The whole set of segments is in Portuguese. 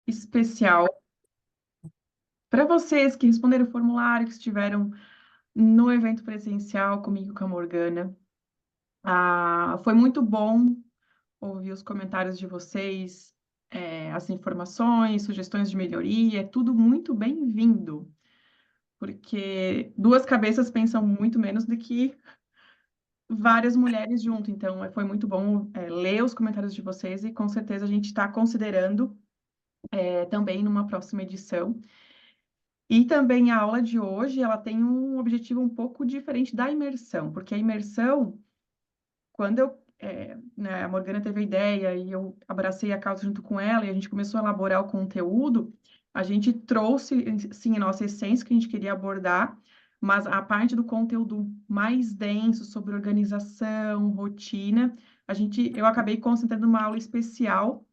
especial para vocês que responderam o formulário, que estiveram no evento presencial comigo, com a Morgana. Foi muito bom ouvir os comentários de vocês, as informações, sugestões de melhoria, é tudo muito bem-vindo, porque duas cabeças pensam muito menos do que várias mulheres junto. Então, foi muito bom, ler os comentários de vocês e com certeza a gente está considerando, também numa próxima edição. E também a aula de hoje, ela tem um objetivo um pouco diferente da imersão, porque a imersão, quando né, a Morgana teve a ideia e eu abracei a causa junto com ela e a gente começou a elaborar o conteúdo, a gente trouxe, sim, a nossa essência que a gente queria abordar, mas a parte do conteúdo mais denso sobre organização, rotina, eu acabei concentrando uma aula especial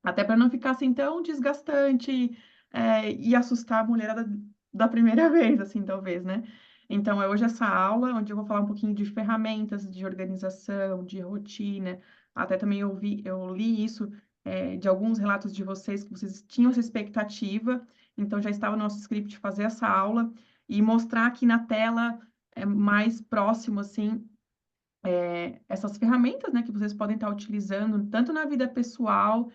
até para não ficar assim tão desgastante, e assustar a mulherada da primeira vez, assim, talvez, né? Então, é hoje essa aula onde eu vou falar um pouquinho de ferramentas de organização, de rotina. Até também eu li isso, de alguns relatos de vocês, que vocês tinham essa expectativa. Então, já estava no nosso script fazer essa aula e mostrar aqui na tela, mais próximo, assim, essas ferramentas, né, que vocês podem estar utilizando, tanto na vida pessoal,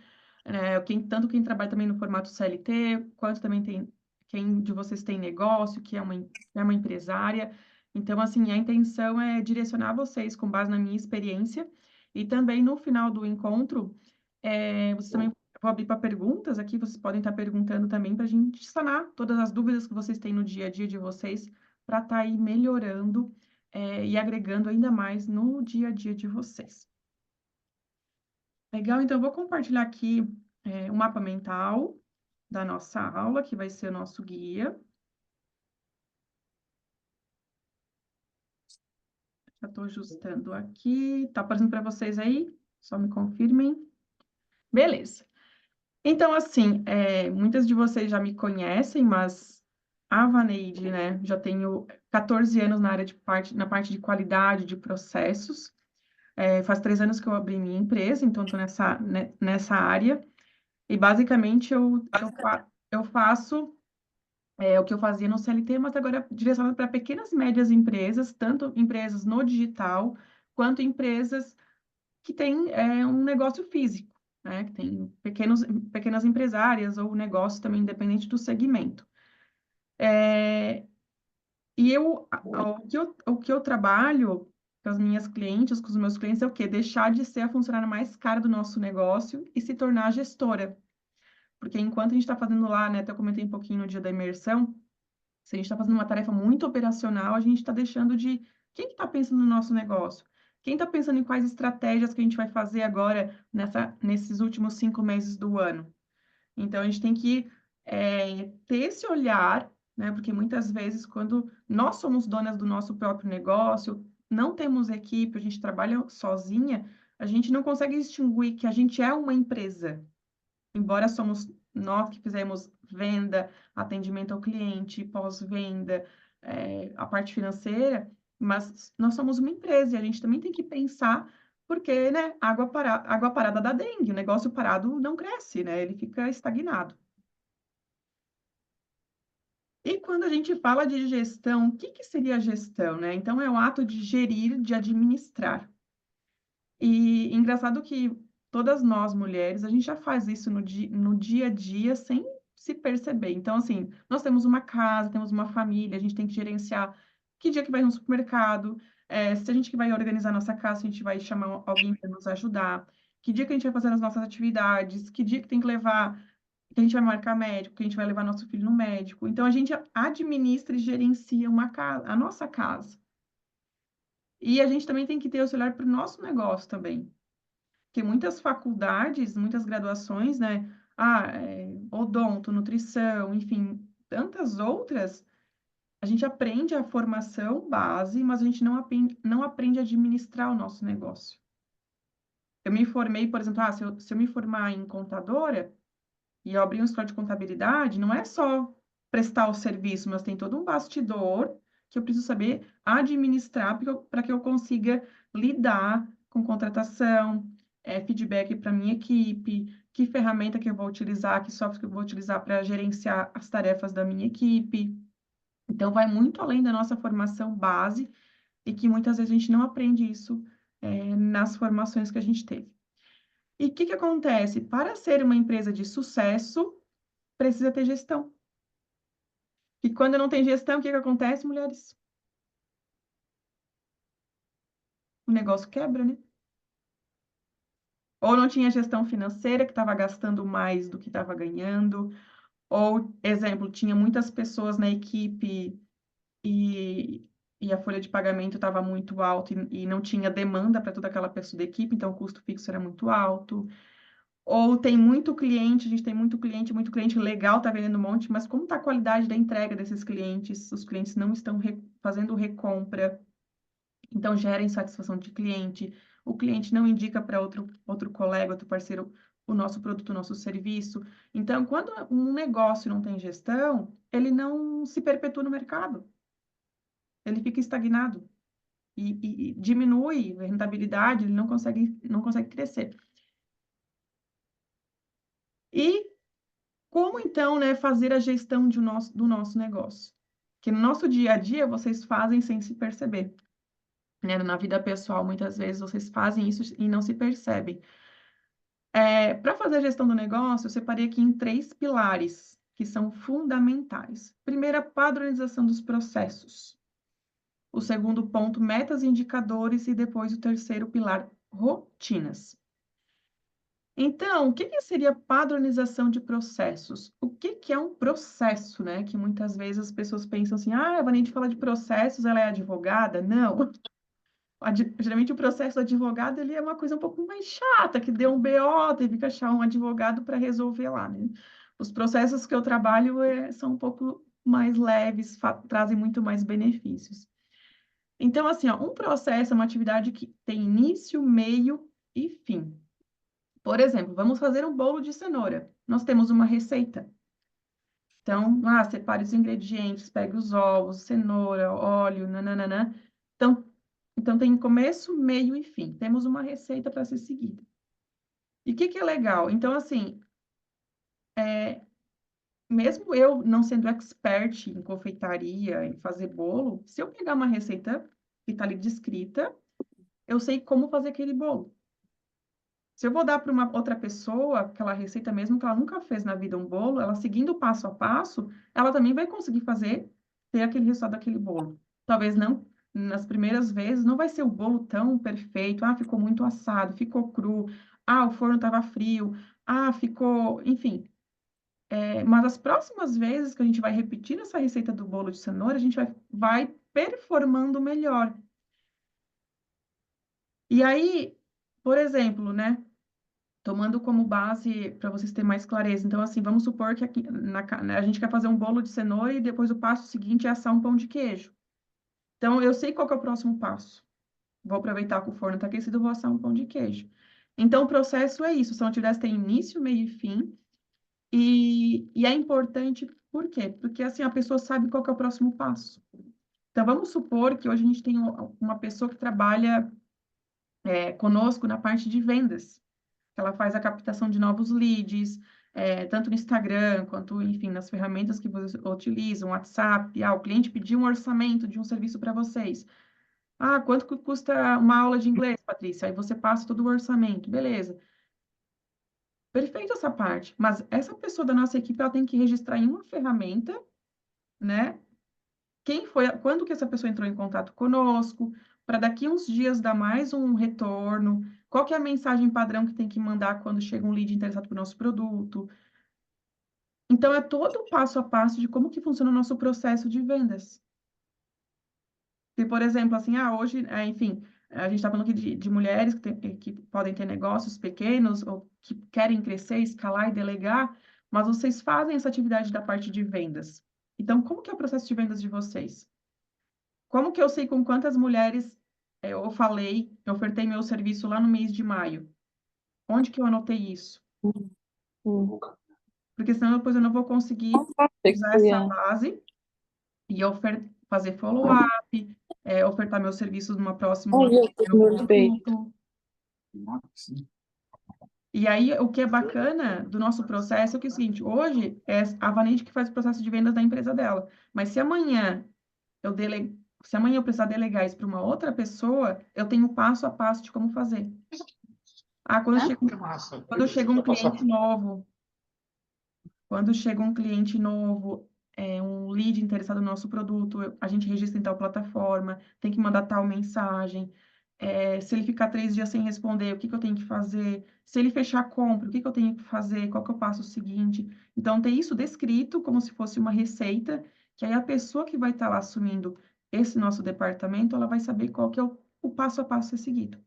tanto quem trabalha também no formato CLT, quanto também tem quem de vocês tem negócio, é uma empresária. Então, assim, a intenção é direcionar vocês com base na minha experiência e também no final do encontro, vocês também vou abrir para perguntas aqui, vocês podem estar perguntando também para a gente sanar todas as dúvidas que vocês têm no dia a dia de vocês, para estar aí melhorando, e agregando ainda mais no dia a dia de vocês. Legal, então eu vou compartilhar aqui, o mapa mental da nossa aula, que vai ser o nosso guia. Já estou ajustando aqui. Tá aparecendo para vocês aí? Só me confirmem. Beleza. Então, assim, muitas de vocês já me conhecem, mas a Vaneide, né, já tenho 14 anos na parte de qualidade de processos. Faz 3 anos que eu abri minha empresa, então estou nessa área. E, basicamente, eu faço o que eu fazia no CLT, mas agora direcionado para pequenas e médias empresas, tanto empresas no digital, quanto empresas que têm um negócio físico, né? Que tem pequenas empresárias ou negócio também independente do segmento. E o que eu trabalho com as minhas clientes, com os meus clientes, é o quê? Deixar de ser a funcionária mais cara do nosso negócio e se tornar a gestora. Porque enquanto a gente está fazendo lá, né, até eu comentei um pouquinho no dia da imersão, se a gente está fazendo uma tarefa muito operacional, a gente está deixando de... Quem que está pensando no nosso negócio? Quem está pensando em quais estratégias que a gente vai fazer agora nesses últimos 5 meses do ano? Então, a gente tem que ter esse olhar, né? Porque muitas vezes, quando nós somos donas do nosso próprio negócio, não temos equipe, a gente trabalha sozinha, a gente não consegue distinguir que a gente é uma empresa, embora somos nós que fizemos venda, atendimento ao cliente, pós-venda, a parte financeira, mas nós somos uma empresa e a gente também tem que pensar, porque, né, água parada dá dengue, o negócio parado não cresce, né, ele fica estagnado. E quando a gente fala de gestão, o que que seria gestão, né? Então, é o ato de gerir, de administrar. E engraçado que todas nós mulheres, a gente já faz isso no dia a dia sem se perceber. Então, assim, nós temos uma casa, temos uma família, a gente tem que gerenciar que dia que vai no supermercado, se a gente que vai organizar nossa casa, se a gente vai chamar alguém para nos ajudar, que dia que a gente vai fazer as nossas atividades, que dia que tem que levar, que a gente vai marcar médico, que a gente vai levar nosso filho no médico. Então, a gente administra e gerencia uma casa, a nossa casa. E a gente também tem que ter esse olhar para o nosso negócio também. Porque muitas faculdades, muitas graduações, né? Odonto, nutrição, enfim, tantas outras, a gente aprende a formação base, mas a gente não aprende a administrar o nosso negócio. Eu me formei, por exemplo, se eu me formar em contadora e eu abrir um escritório de contabilidade, não é só prestar o serviço, mas tem todo um bastidor que eu preciso saber administrar para que eu consiga lidar com contratação, feedback para minha equipe, que ferramenta que eu vou utilizar, que software que eu vou utilizar para gerenciar as tarefas da minha equipe. Então, vai muito além da nossa formação base e que muitas vezes a gente não aprende isso, nas formações que a gente teve. E o que que acontece? Para ser uma empresa de sucesso, precisa ter gestão. E quando não tem gestão, o que que acontece, mulheres? O negócio quebra, né? Ou não tinha gestão financeira, que estava gastando mais do que estava ganhando, ou, exemplo, tinha muitas pessoas na equipe e, e a folha de pagamento estava muito alta e não tinha demanda para toda aquela pessoa da equipe, então o custo fixo era muito alto. Ou tem muito cliente, a gente tem muito cliente legal, tá vendendo um monte, mas como está a qualidade da entrega desses clientes? Os clientes não estão fazendo recompra, então gera insatisfação de cliente. O cliente não indica para outro colega, outro parceiro, o nosso produto, o nosso serviço. Então, quando um negócio não tem gestão, ele não se perpetua no mercado, ele fica estagnado e diminui a rentabilidade, ele não consegue crescer. E como então, né, fazer a gestão do nosso negócio? Que no nosso dia a dia vocês fazem sem se perceber, né? Na vida pessoal, muitas vezes vocês fazem isso e não se percebem. Para fazer a gestão do negócio, eu separei aqui em 3 pilares que são fundamentais. Primeiro, a padronização dos processos. O segundo ponto, metas e indicadores. E depois o terceiro pilar, rotinas. Então, o que que seria padronização de processos? O que que é um processo, né? Que muitas vezes as pessoas pensam assim, ah, a Vanessa fala de processos, ela é advogada? Não. Geralmente o processo do advogado, ele é uma coisa um pouco mais chata, que deu um BO, teve que achar um advogado para resolver lá, né? Os processos que eu trabalho são um pouco mais leves, trazem muito mais benefícios. Então, assim, ó, um processo é uma atividade que tem início, meio e fim. Por exemplo, vamos fazer um bolo de cenoura. Nós temos uma receita. Então, separe os ingredientes, pegue os ovos, cenoura, óleo, nananana. Então tem começo, meio e fim. Temos uma receita para ser seguida. E o que que é legal? Então, assim, mesmo eu não sendo expert em confeitaria, em fazer bolo, se eu pegar uma receita que está ali descrita, eu sei como fazer aquele bolo. Se eu vou dar para uma outra pessoa aquela receita, mesmo que ela nunca fez na vida um bolo, ela seguindo passo a passo, ela também vai conseguir ter aquele resultado daquele bolo. Talvez não, nas primeiras vezes, não vai ser o bolo tão perfeito. Ah, ficou muito assado, ficou cru. Ah, o forno estava frio. Ah, ficou, enfim. Mas as próximas vezes que a gente vai repetir essa receita do bolo de cenoura, a gente vai performando melhor. E aí, por exemplo, né? Tomando como base para vocês terem mais clareza. Então, assim, vamos supor que aqui a gente quer fazer um bolo de cenoura e depois o passo seguinte é assar um pão de queijo. Então, eu sei qual que é o próximo passo. Vou aproveitar que o forno está aquecido, vou assar um pão de queijo. Então, o processo é isso. São atividades que têm início, meio e fim. E é importante, por quê? Porque, assim, a pessoa sabe qual que é o próximo passo. Então, vamos supor que hoje a gente tem uma pessoa que trabalha, conosco na parte de vendas. Ela faz a captação de novos leads, tanto no Instagram, quanto, enfim, nas ferramentas que vocês utilizam, WhatsApp. Ah, o cliente pediu um orçamento de um serviço para vocês. Ah, quanto que custa uma aula de inglês, Patrícia? Aí você passa todo o orçamento, beleza. Perfeito essa parte, mas essa pessoa da nossa equipe, ela tem que registrar em uma ferramenta, né? Quem foi, quando que essa pessoa entrou em contato conosco, para daqui uns dias dar mais um retorno, qual que é a mensagem padrão que tem que mandar quando chega um lead interessado por nosso produto. Então, é todo o passo a passo de como que funciona o nosso processo de vendas. Se, por exemplo, assim, hoje, enfim, a gente está falando aqui de mulheres que podem ter negócios pequenos ou que querem crescer, escalar e delegar, mas vocês fazem essa atividade da parte de vendas. Então, como que é o processo de vendas de vocês? Como que eu sei com quantas mulheres eu ofertei meu serviço lá no mês de maio? Onde que eu anotei isso? Hum. Porque senão depois eu não vou conseguir Tem que usar essa criar. base e fazer follow-up, ofertar meus serviços numa próxima Olha, no os meus peitos. produto. E aí, o que é bacana do nosso processo é que é o seguinte, hoje é a Vaneide que faz o processo de vendas da empresa dela. Mas se amanhã eu precisar delegar isso para uma outra pessoa, eu tenho o passo a passo de como fazer. Ah, Que massa. quando Isso chega um vai passar. cliente novo, quando chega um cliente novo, um lead interessado no nosso produto, a gente registra em tal plataforma, tem que mandar tal mensagem. Se ele ficar 3 dias sem responder, o que que eu tenho que fazer? Se ele fechar a compra, o que que eu tenho que fazer? Qual que é o passo seguinte? Então, tem isso descrito como se fosse uma receita, que aí a pessoa que vai estar lá assumindo esse nosso departamento, ela vai saber qual que é o passo a passo a ser seguido.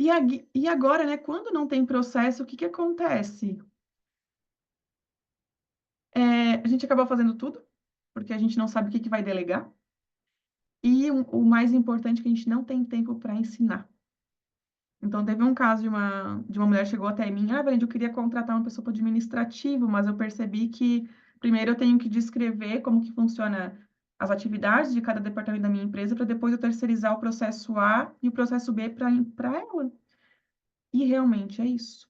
E agora, né, quando não tem processo, o que que acontece? A gente acabou fazendo tudo, porque a gente não sabe o que que vai delegar. E o mais importante é que a gente não tem tempo para ensinar. Então, teve um caso de uma mulher que chegou até mim, Brenda, eu queria contratar uma pessoa para administrativo, mas eu percebi que primeiro eu tenho que descrever como que funciona as atividades de cada departamento da minha empresa, para depois eu terceirizar o processo A e o processo B para ela. E realmente é isso.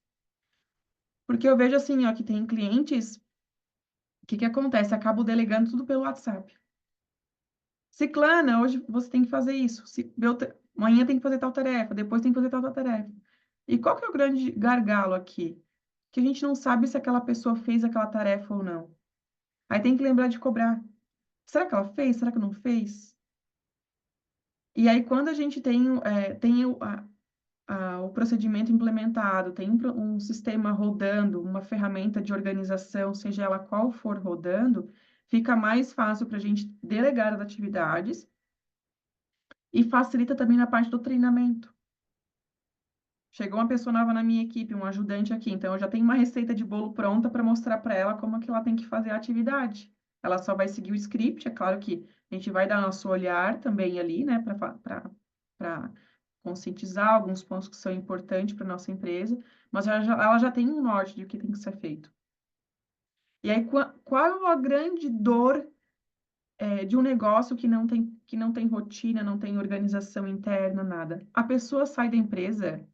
Porque eu vejo assim, ó, que tem clientes, o que que acontece? Acabo delegando tudo pelo WhatsApp. Ciclana, hoje você tem que fazer isso. Amanhã tem que fazer tal tarefa, depois tem que fazer tal tarefa. E qual que é o grande gargalo aqui? Que a gente não sabe se aquela pessoa fez aquela tarefa ou não. Aí tem que lembrar de cobrar. Será que ela fez? Será que não fez? E aí, quando a gente tem o procedimento implementado, tem um sistema rodando, uma ferramenta de organização, seja ela qual for rodando, fica mais fácil para a gente delegar as atividades e facilita também na parte do treinamento. Chegou uma pessoa nova na minha equipe, um ajudante aqui, então eu já tenho uma receita de bolo pronta para mostrar para ela como é que ela tem que fazer a atividade. Ela só vai seguir o script, é claro que a gente vai dar nosso olhar também ali, né, para conscientizar alguns pontos que são importantes para nossa empresa, mas ela já tem um norte de o que tem que ser feito. E aí, qual é a grande dor de um negócio que não tem rotina, não tem organização interna, nada? A pessoa sai da empresa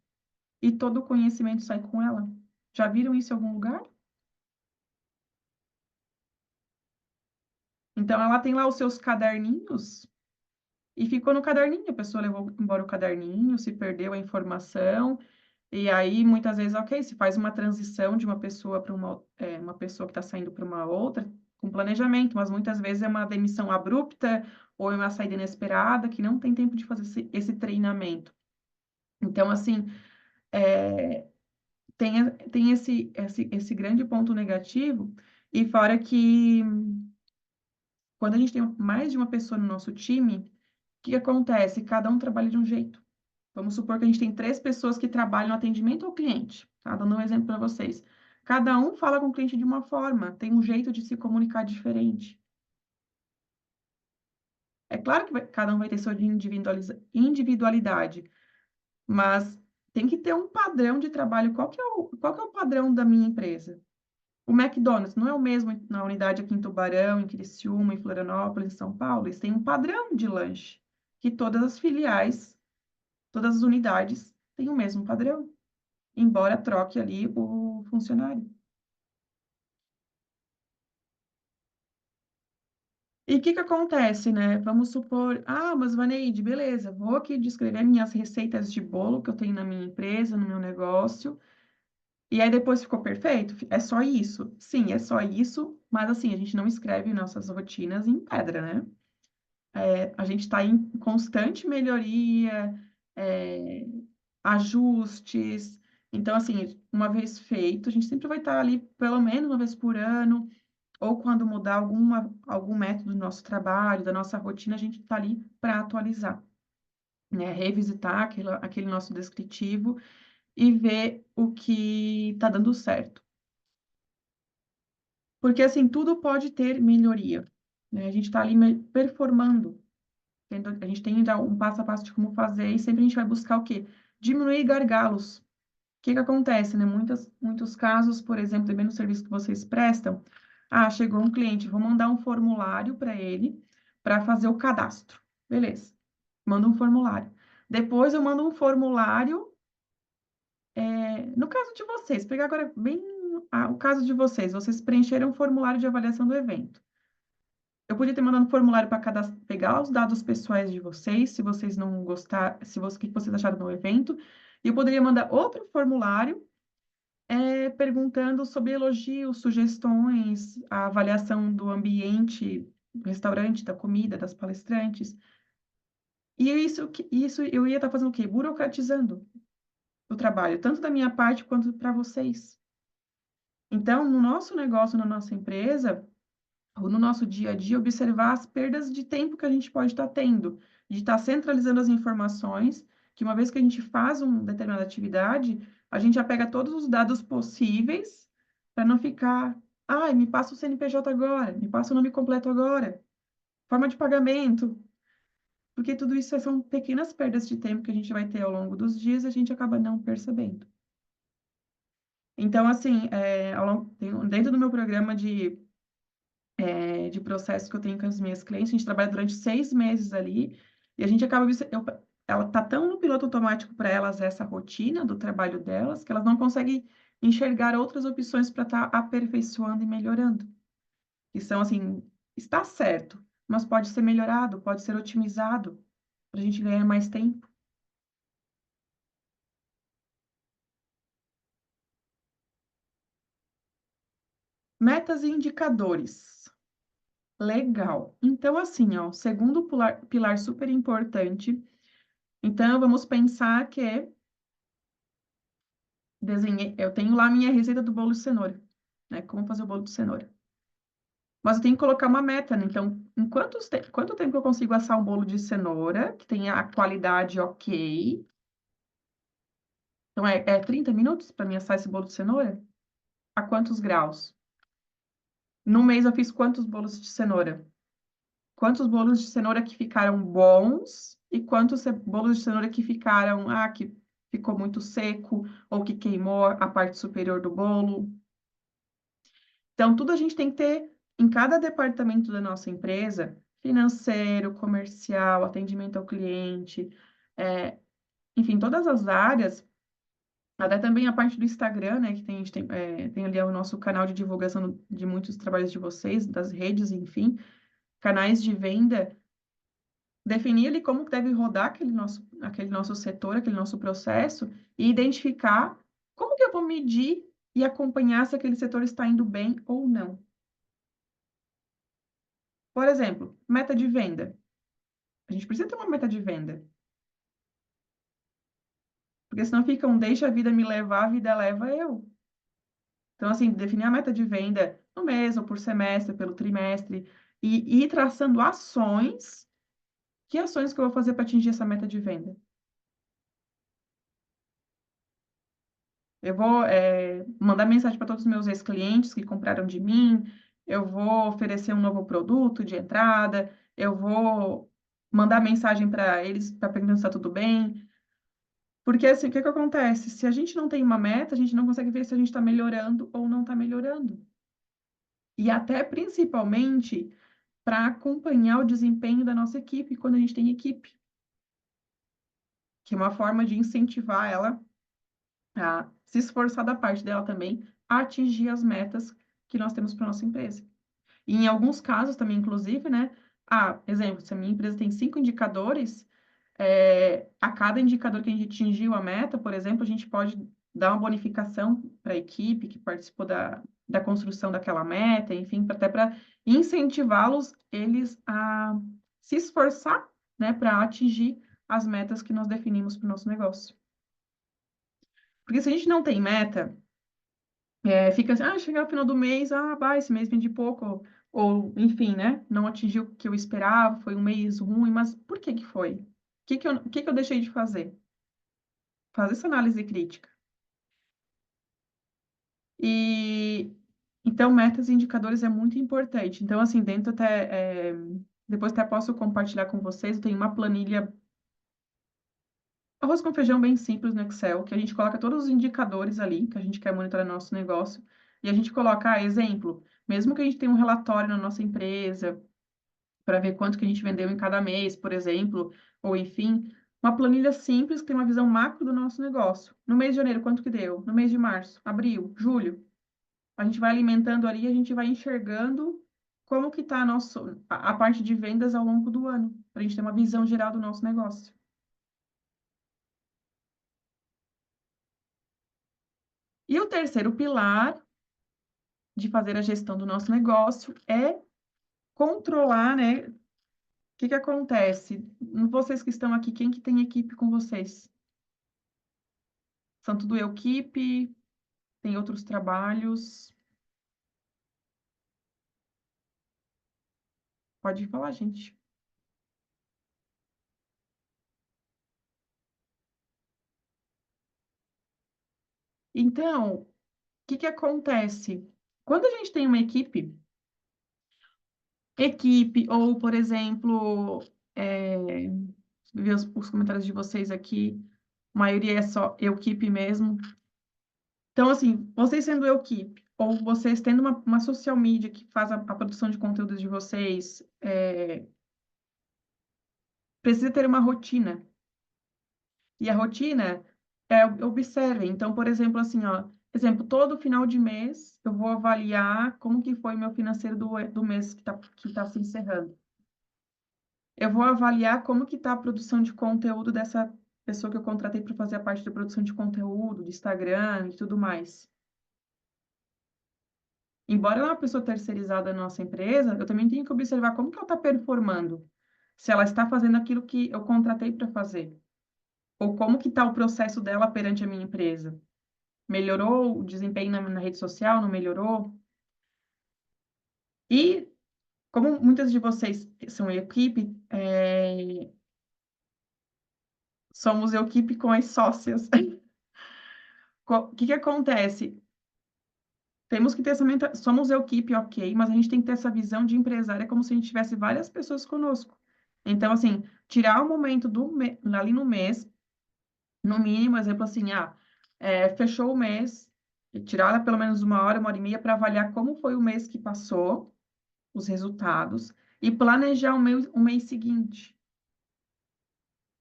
e todo o conhecimento sai com ela. Já viram isso em algum lugar? Então, ela tem lá os seus caderninhos e ficou no caderninho. A pessoa levou embora o caderninho, se perdeu a informação, e aí muitas vezes, ok, se faz uma transição de uma pessoa para uma pessoa que está saindo para uma outra, com planejamento, mas muitas vezes é uma demissão abrupta ou é uma saída inesperada que não tem tempo de fazer esse treinamento. Então, assim, é, tem esse grande ponto negativo, e fora que quando a gente tem mais de uma pessoa no nosso time, o que acontece? Cada um trabalha de um jeito. Vamos supor que a gente tem 3 pessoas que trabalham no atendimento ao cliente, tá? Dando um exemplo para vocês. Cada um fala com o cliente de uma forma, tem um jeito de se comunicar diferente. É claro que cada um vai ter sua individualidade, mas tem que ter um padrão de trabalho. Qual que é o padrão da minha empresa? O McDonald's não é o mesmo na unidade aqui em Tubarão, em Criciúma, em Florianópolis, em São Paulo. Eles têm um padrão de lanche, que todas as filiais, todas as unidades têm o mesmo padrão, embora troque ali o funcionário. E o que que acontece, né? Vamos supor, mas Vaneide, beleza, vou aqui descrever minhas receitas de bolo que eu tenho na minha empresa, no meu negócio, e aí depois ficou perfeito? É só isso? Sim, é só isso, mas assim, a gente não escreve nossas rotinas em pedra, né? A gente está em constante melhoria, é, ajustes. Então, assim, uma vez feito, a gente sempre vai estar ali pelo menos uma vez por ano, ou quando mudar algum método do nosso trabalho, da nossa rotina, a gente está ali para atualizar, né? Revisitar aquele nosso descritivo e ver o que está dando certo. Porque, assim, tudo pode ter melhoria, né? A gente está ali performando. A gente tem já um passo a passo de como fazer e sempre a gente vai buscar o quê? Diminuir gargalos. O que que acontece, né? Muitos casos, por exemplo, também no serviço que vocês prestam, chegou um cliente, vou mandar um formulário para ele para fazer o cadastro. Beleza. Manda um formulário. Depois eu mando um formulário, no caso de vocês, pegar agora bem o caso de vocês, vocês preencheram um formulário de avaliação do evento. Eu podia ter mandado um formulário para pegar os dados pessoais de vocês, se vocês não gostar, o que vocês acharam do evento, e eu poderia mandar outro formulário perguntando sobre elogios, sugestões, a avaliação do ambiente, do restaurante, da comida, das palestrantes. E isso eu ia estar fazendo o quê? Burocratizando o trabalho, tanto da minha parte quanto para vocês. Então, no nosso negócio, na nossa empresa, ou no nosso dia a dia, observar as perdas de tempo que a gente pode estar tendo, de estar centralizando as informações, que uma vez que a gente faz uma determinada atividade, a gente já pega todos os dados possíveis para não ficar, ai, me passa o CNPJ agora, me passa o nome completo agora, forma de pagamento, porque tudo isso são pequenas perdas de tempo que a gente vai ter ao longo dos dias e a gente acaba não percebendo. Então, assim, dentro do meu programa de processos que eu tenho com as minhas clientes, a gente trabalha durante 6 meses ali, e a gente acaba, ela tá tão no piloto automático para elas essa rotina do trabalho delas, que elas não conseguem enxergar outras opções para estar aperfeiçoando e melhorando. Que são assim, está certo, mas pode ser melhorado, pode ser otimizado, para a gente ganhar mais tempo. Metas e indicadores. Legal. Então, assim, ó, segundo pilar super importante. Então, vamos pensar que eu tenho lá a minha receita do bolo de cenoura, né? Como fazer o bolo de cenoura. Mas eu tenho que colocar uma meta, né? Então, quanto tempo eu consigo assar um bolo de cenoura, que tenha a qualidade ok? Então, é 30 minutos para mim assar esse bolo de cenoura? A quantos graus? No mês eu fiz quantos bolos de cenoura? Quantos bolos de cenoura que ficaram bons e quantos bolos de cenoura que ficaram, que ficou muito seco ou que queimou a parte superior do bolo? Então, tudo a gente tem que ter em cada departamento da nossa empresa, financeiro, comercial, atendimento ao cliente, é, enfim, todas as áreas, até também a parte do Instagram, né, que a gente tem ali o nosso canal de divulgação de muitos trabalhos de vocês, das redes, enfim, canais de venda, definir ali como que deve rodar aquele nosso setor, aquele nosso processo, e identificar como que eu vou medir e acompanhar se aquele setor está indo bem ou não. Por exemplo, meta de venda. A gente precisa ter uma meta de venda, porque senão fica um deixa a vida me levar, a vida leva eu. Então, assim, definir a meta de venda no mês, ou por semestre, pelo trimestre, e ir traçando ações. Que ações que eu vou fazer para atingir essa meta de venda? Eu vou mandar mensagem para todos os meus ex-clientes que compraram de mim, eu vou oferecer um novo produto de entrada, eu vou mandar mensagem para eles para perguntar se está tudo bem. Porque assim, o que que acontece? Se a gente não tem uma meta, a gente não consegue ver se a gente está melhorando ou não está melhorando. E até principalmente para acompanhar o desempenho da nossa equipe quando a gente tem equipe, que é uma forma de incentivar ela a se esforçar da parte dela também a atingir as metas que nós temos para nossa empresa. E em alguns casos também, inclusive, né? Exemplo, se a minha empresa tem 5 indicadores, a cada indicador que a gente atingiu a meta, por exemplo, a gente pode dar uma bonificação para a equipe que participou da construção daquela meta, enfim, até para incentivá-los, eles a se esforçar, né, para atingir as metas que nós definimos para o nosso negócio. Porque se a gente não tem meta, fica assim, chegar no final do mês, esse mês vendi pouco, enfim, né, não atingiu o que eu esperava, foi um mês ruim, mas por que que foi? O que que eu deixei de fazer? Fazer essa análise crítica. E então, metas e indicadores é muito importante. Então, assim, depois até posso compartilhar com vocês, eu tenho uma planilha arroz com feijão bem simples no Excel, que a gente coloca todos os indicadores ali, que a gente quer monitorar no nosso negócio, e a gente coloca, exemplo, mesmo que a gente tenha um relatório na nossa empresa, para ver quanto que a gente vendeu em cada mês, por exemplo, ou enfim, Uma planilha simples que tem uma visão macro do nosso negócio. No mês de janeiro, quanto que deu? No mês de março, abril, julho. A gente vai alimentando ali, a gente vai enxergando como que está a parte de vendas ao longo do ano, para a gente ter uma visão geral do nosso negócio. E o terceiro pilar de fazer a gestão do nosso negócio é controlar, né? O que que acontece? Vocês que estão aqui, quem que tem equipe com vocês? São tudo equipe, tem outros trabalhos? Pode falar, gente. Então, o que que acontece? Quando a gente tem uma equipe, ou, por exemplo, ver os comentários de vocês aqui, a maioria é só equipe mesmo. Então, assim, vocês sendo equipe, ou vocês tendo uma social media que faz a produção de conteúdo de vocês, precisa ter uma rotina. E a rotina observem. Então, por exemplo, assim, ó, exemplo, todo final de mês eu vou avaliar como que foi meu financeiro do mês que tá se encerrando. Eu vou avaliar como que está a produção de conteúdo dessa pessoa que eu contratei para fazer a parte da produção de conteúdo, de Instagram e tudo mais. Embora ela é uma pessoa terceirizada na nossa empresa, eu também tenho que observar como que ela está performando. Se ela está fazendo aquilo que eu contratei para fazer. Ou como que está o processo dela perante a minha empresa. Melhorou o desempenho na rede social? Não melhorou? E, como muitas de vocês são equipe, somos equipe com as sócias. O que que acontece? Temos que ter essa somos equipe, ok, mas a gente tem que ter essa visão de empresária como se a gente tivesse várias pessoas conosco. Então, assim, tirar o momento ali no mês, no mínimo, exemplo assim, fechou o mês, e tirar pelo menos uma hora e meia para avaliar como foi o mês que passou, os resultados, e planejar o mês seguinte.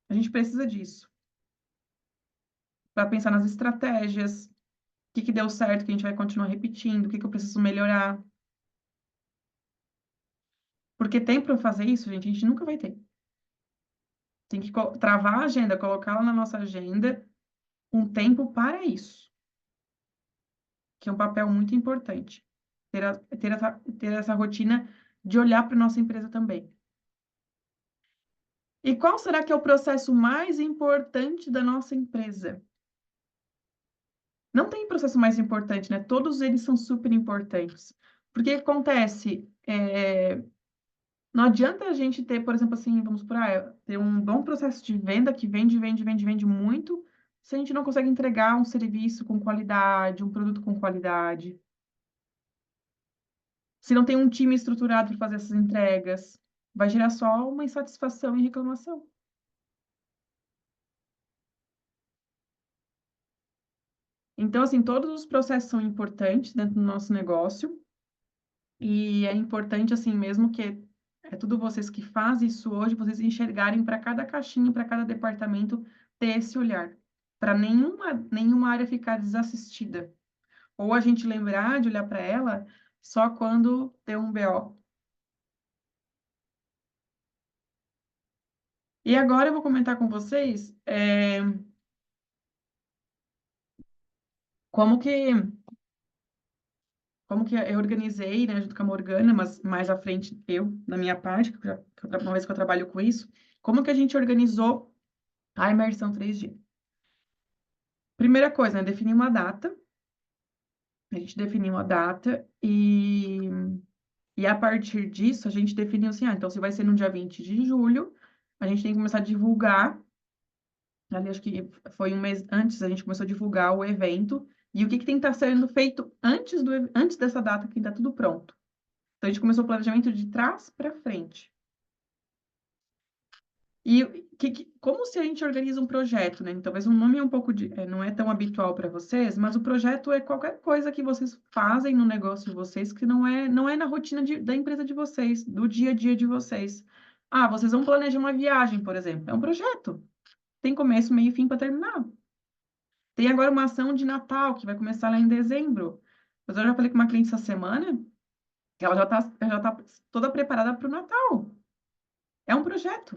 A gente precisa disso, para pensar nas estratégias, o que que deu certo, que a gente vai continuar repetindo, o que que eu preciso melhorar. Porque tempo para fazer isso, gente, a gente nunca vai ter. Tem que travar a agenda, colocá-la na nossa agenda um tempo para isso, que é um papel muito importante. Ter essa rotina de olhar para a nossa empresa também. E qual será que é o processo mais importante da nossa empresa? Não tem processo mais importante, né? Todos eles são super importantes. Porque o que acontece? Não adianta a gente ter, por exemplo, assim, vamos por ter um bom processo de venda que vende, vende, vende, vende muito, se a gente não consegue entregar um serviço com qualidade, um produto com qualidade, se não tem um time estruturado para fazer essas entregas, vai gerar só uma insatisfação e reclamação. Então, assim, todos os processos são importantes dentro do nosso negócio e é importante, assim, mesmo que é tudo vocês que fazem isso hoje, vocês enxergarem para cada caixinha, para cada departamento, ter esse olhar, para nenhuma área ficar desassistida. Ou a gente lembrar de olhar para ela só quando tem um BO. E agora eu vou comentar com vocês como que, como que eu organizei, né, junto com a Morgana, mas mais à frente eu, na minha parte, uma vez que eu trabalho com isso, como que a gente organizou a imersão 3D. Primeira coisa, né, definir uma data. A gente definiu a data e a partir disso a gente definiu assim, então se vai ser no dia 20 de julho, a gente tem que começar a divulgar, ali acho que foi um mês antes, a gente começou a divulgar o evento e o que que tem que estar sendo feito antes dessa data, que está tudo pronto. Então a gente começou o planejamento de trás para frente. E como se a gente organiza um projeto, né? Então, talvez um nome é não é tão habitual para vocês, mas o projeto é qualquer coisa que vocês fazem no negócio de vocês que não é na rotina da empresa de vocês, do dia a dia de vocês. Vocês vão planejar uma viagem, por exemplo. É um projeto. tem começo, meio e fim para terminar. Tem agora uma ação de Natal que vai começar lá em dezembro. Mas eu já falei com uma cliente essa semana que ela já tá toda preparada para o Natal. É um projeto.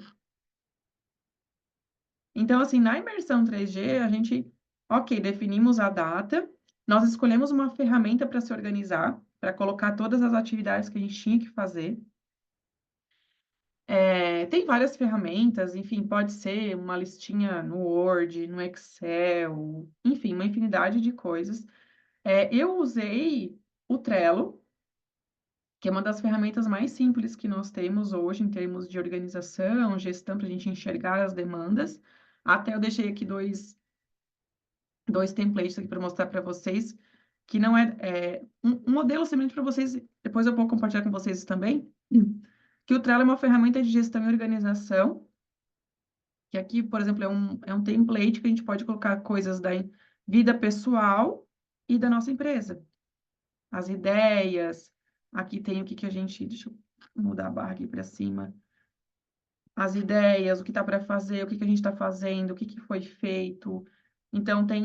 Então, assim, na imersão 3G, a gente, ok, definimos a data, nós escolhemos uma ferramenta para se organizar, para colocar todas as atividades que a gente tinha que fazer. Tem várias ferramentas, enfim, pode ser uma listinha no Word, no Excel, enfim, uma infinidade de coisas. Eu usei o Trello, que é uma das ferramentas mais simples que nós temos hoje em termos de organização, gestão, para a gente enxergar as demandas. Até eu deixei aqui dois templates aqui para mostrar para vocês, que não um modelo semelhante para vocês, depois eu vou compartilhar com vocês também, que o Trello é uma ferramenta de gestão e organização, que aqui, por exemplo, é um template que a gente pode colocar coisas da vida pessoal e da nossa empresa. As ideias, aqui tem o que a gente, deixa eu mudar a barra aqui para cima, as ideias, o que está para fazer, o que a gente está fazendo, o que foi feito. Então, tem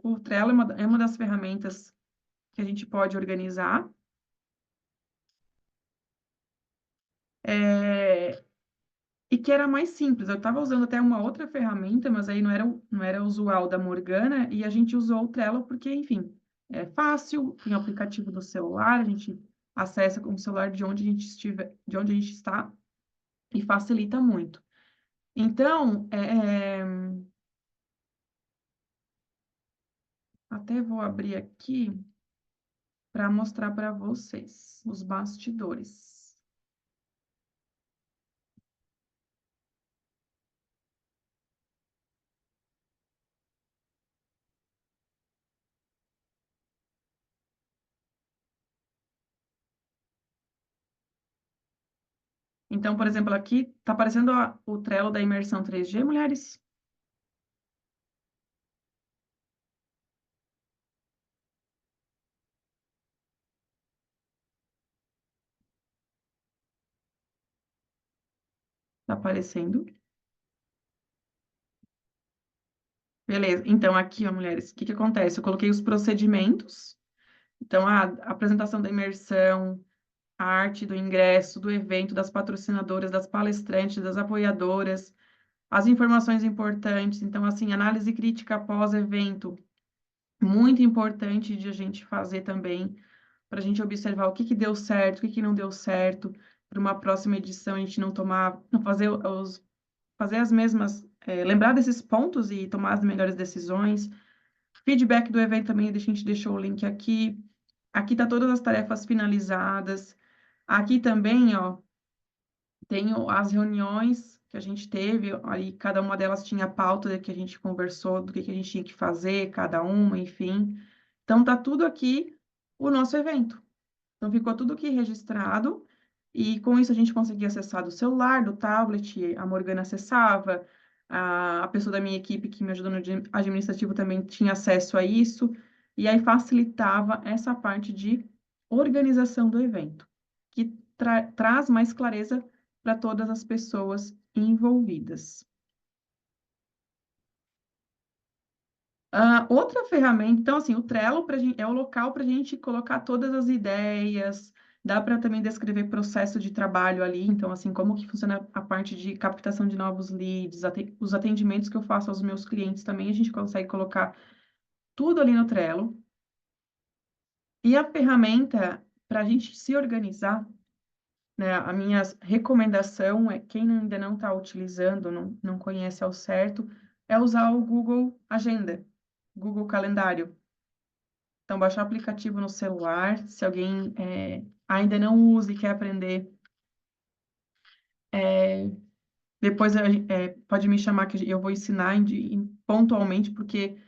o Trello é uma das ferramentas que a gente pode organizar. É, e que era mais simples. Eu estava usando até uma outra ferramenta, mas aí não era usual da Morgana, e a gente usou o Trello porque, enfim, é fácil, tem o aplicativo do celular, a gente acessa com o celular de onde a gente estiver, de onde a gente está, e facilita muito. Então, até vou abrir aqui para mostrar para vocês os bastidores. Então, por exemplo, aqui está aparecendo o Trello da imersão 3G, mulheres. Está aparecendo. Beleza. Então, aqui, ó, mulheres, o que que acontece? Eu coloquei os procedimentos. Então, a apresentação da imersão, a arte do ingresso, do evento, das patrocinadoras, das palestrantes, das apoiadoras, as informações importantes. Então, assim, análise crítica pós-evento, muito importante de a gente fazer também, para a gente observar o que que deu certo, o que que não deu certo, para uma próxima edição a gente não tomar, não fazer as mesmas, lembrar desses pontos e tomar as melhores decisões. Feedback do evento também, a gente deixou o link aqui. Aqui tá todas as tarefas finalizadas. Aqui também, ó, tem as reuniões que a gente teve, aí cada uma delas tinha a pauta que a gente conversou, do que a gente tinha que fazer, cada uma, enfim. Então tá tudo aqui o nosso evento. Então ficou tudo aqui registrado e com isso a gente conseguia acessar do celular, do tablet, a Morgana acessava, a pessoa da minha equipe que me ajudou no administrativo também tinha acesso a isso, e aí facilitava essa parte de organização do evento, que traz mais clareza para todas as pessoas envolvidas. Outra ferramenta, então, assim, o Trello é o local para a gente colocar todas as ideias, dá para também descrever processo de trabalho ali, então, assim, como que funciona a parte de captação de novos leads, os atendimentos que eu faço aos meus clientes também, a gente consegue colocar tudo ali no Trello. E a ferramenta, para a gente se organizar, né, a minha recomendação é, quem ainda não está utilizando, não conhece ao certo, é usar o Google Agenda, Google Calendário. Então, baixar o aplicativo no celular, se alguém ainda não usa e quer aprender, depois pode me chamar que eu vou ensinar pontualmente, porque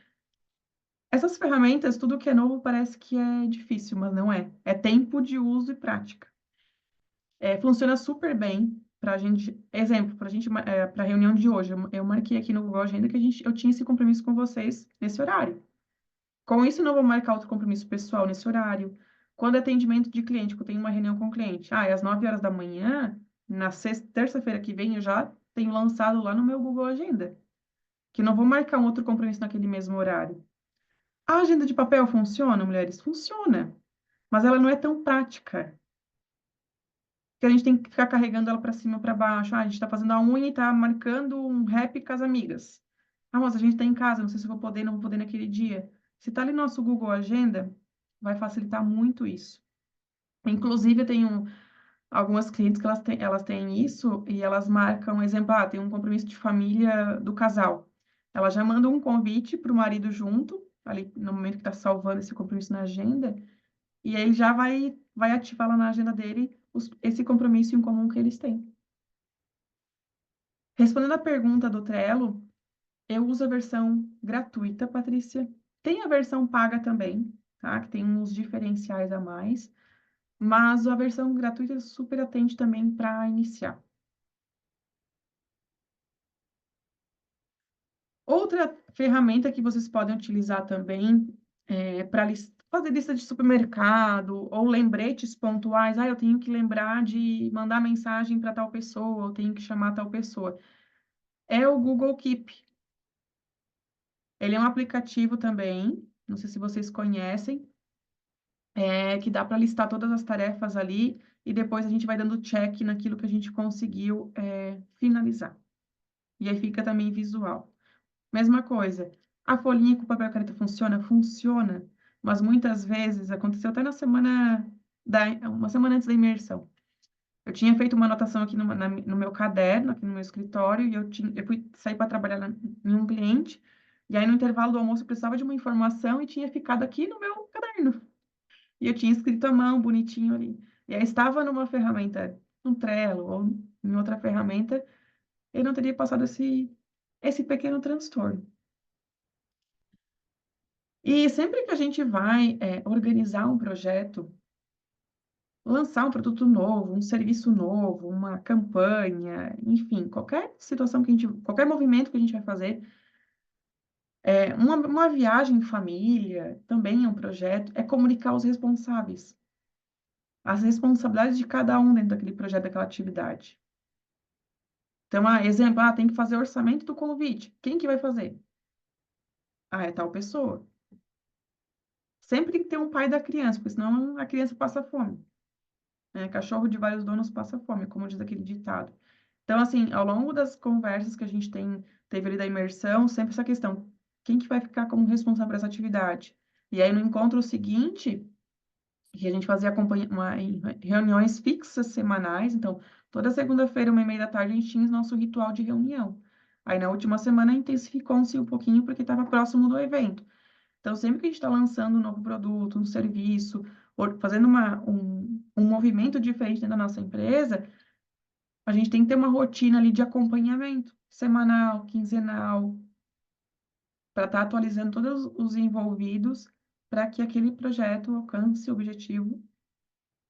essas ferramentas, tudo que é novo parece que é difícil, mas não é. É tempo de uso e prática. Funciona super bem para a gente, exemplo, para a gente, para a reunião de hoje, eu marquei aqui no Google Agenda que eu tinha esse compromisso com vocês nesse horário. Com isso, não vou marcar outro compromisso pessoal nesse horário. Quando é atendimento de cliente, que eu tenho uma reunião com o cliente, é às 9 horas da manhã, na terça-feira que vem, eu já tenho lançado lá no meu Google Agenda. que eu não vou marcar um outro compromisso naquele mesmo horário. A agenda de papel funciona, mulheres? Funciona, mas ela não é tão prática, que a gente tem que ficar carregando ela para cima ou para baixo. Ah, a gente está fazendo a unha e está marcando um rap com as amigas. Ah, mas a gente está em casa, não sei se eu vou poder, não vou poder naquele dia. Se está ali no nosso Google Agenda, vai facilitar muito isso. Inclusive, eu tenho algumas clientes que elas têm isso e elas marcam, exemplo, ah, tem um compromisso de família do casal. Elas já mandam um convite para o marido junto, ali no momento que está salvando esse compromisso na agenda, e aí já vai ativar lá na agenda dele esse compromisso em comum que eles têm. Respondendo à pergunta do Trello, eu uso a versão gratuita, Patrícia. Tem a versão paga também, tá? Que tem uns diferenciais a mais, mas a versão gratuita é super atende também para iniciar. Outra ferramenta que vocês podem utilizar também é para fazer lista de supermercado ou lembretes pontuais. Ah, eu tenho que lembrar de mandar mensagem para tal pessoa, eu tenho que chamar tal pessoa. É o Google Keep. Ele é um aplicativo também, não sei se vocês conhecem, que dá para listar todas as tarefas ali e depois a gente vai dando check naquilo que a gente conseguiu finalizar. E aí fica também visual. Mesma coisa. A folhinha com papel e caneta funciona? Funciona. Mas muitas vezes, aconteceu até uma semana antes da imersão. Eu tinha feito uma anotação aqui no meu caderno, aqui no meu escritório, e eu fui sair para trabalhar em um cliente, e aí no intervalo do almoço eu precisava de uma informação e tinha ficado aqui no meu caderno. E eu tinha escrito à mão, bonitinho ali. E aí estava numa ferramenta, um Trello ou em outra ferramenta, eu não teria passado esse pequeno transtorno. E sempre que a gente vai organizar um projeto, lançar um produto novo, um serviço novo, uma campanha, enfim, qualquer situação que a gente, qualquer movimento que a gente vai fazer, uma viagem em família também é um projeto, é comunicar os responsáveis, as responsabilidades de cada um dentro daquele projeto, daquela atividade. Então, exemplo, tem que fazer orçamento do convite. Quem que vai fazer? Ah, é tal pessoa. Sempre tem que ter um pai da criança, porque senão a criança passa fome. Né? Cachorro de vários donos passa fome, como diz aquele ditado. Então, assim, ao longo das conversas que a gente teve ali da imersão, sempre essa questão, quem que vai ficar como responsável por essa atividade? E aí, no encontro seguinte, que a gente fazia reuniões fixas semanais, então, toda segunda-feira, 1h30 da tarde, a gente tinha o nosso ritual de reunião. Aí, na última semana, intensificou-se um pouquinho, porque estava próximo do evento. Então, sempre que a gente está lançando um novo produto, um serviço, ou fazendo um movimento diferente dentro da nossa empresa, a gente tem que ter uma rotina ali de acompanhamento, semanal, quinzenal, para estar atualizando todos os envolvidos para que aquele projeto alcance o objetivo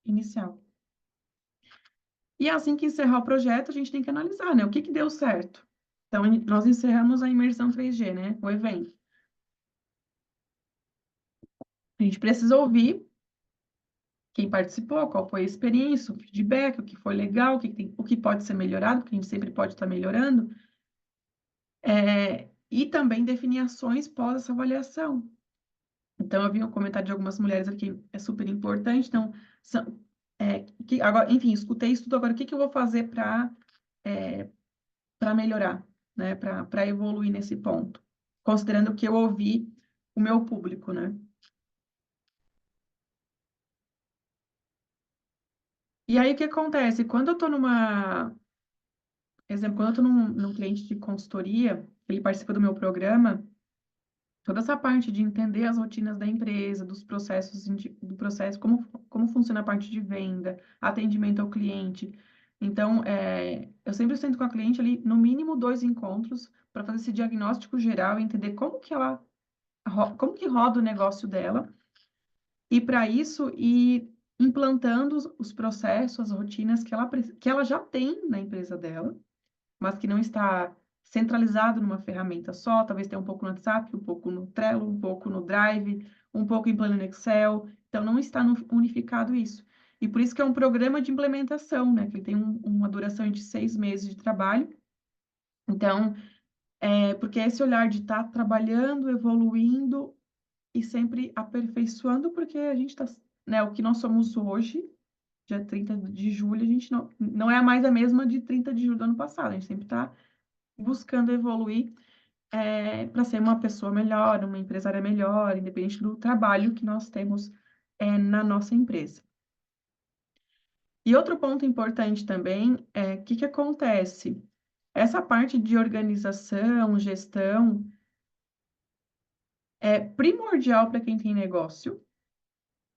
inicial. E assim que encerrar o projeto, a gente tem que analisar, né? O que que deu certo? Então, nós encerramos a imersão 3G, né? O evento. A gente precisa ouvir quem participou, qual foi a experiência, o feedback, o que foi legal, o que pode ser melhorado, porque a gente sempre pode estar melhorando, e também definir ações pós essa avaliação. Então, eu vi um comentário de algumas mulheres aqui que é super importante. Então, agora, enfim, escutei isso tudo. Agora, o que que eu vou fazer para melhorar, né? Para evoluir nesse ponto, considerando que eu ouvi o meu público, né? E aí, o que acontece? Quando eu estou exemplo, quando eu estou num cliente de consultoria, ele participa do meu programa, toda essa parte de entender as rotinas da empresa, dos processos, do processo, como funciona a parte de venda, atendimento ao cliente. Então, eu sempre sento com a cliente ali, no mínimo 2 encontros, para fazer esse diagnóstico geral e entender como que roda o negócio dela. E para isso, ir implantando os processos, as rotinas que ela já tem na empresa dela, mas que não está centralizado numa ferramenta só, talvez tenha um pouco no WhatsApp, um pouco no Trello, um pouco no Drive, um pouco em plano no Excel, então não está unificado isso. E por isso que é um programa de implementação, né, que ele tem uma duração de 6 meses de trabalho. Então, É porque é esse olhar de estar trabalhando, evoluindo e sempre aperfeiçoando, porque a gente está, né, o que nós somos hoje, dia 30 de julho, a gente não é mais a mesma de 30 de julho do ano passado, a gente sempre está buscando evoluir para ser uma pessoa melhor, uma empresária melhor, independente do trabalho que nós temos na nossa empresa. E outro ponto importante também é o que que acontece? Essa parte de organização, gestão, é primordial para quem tem negócio,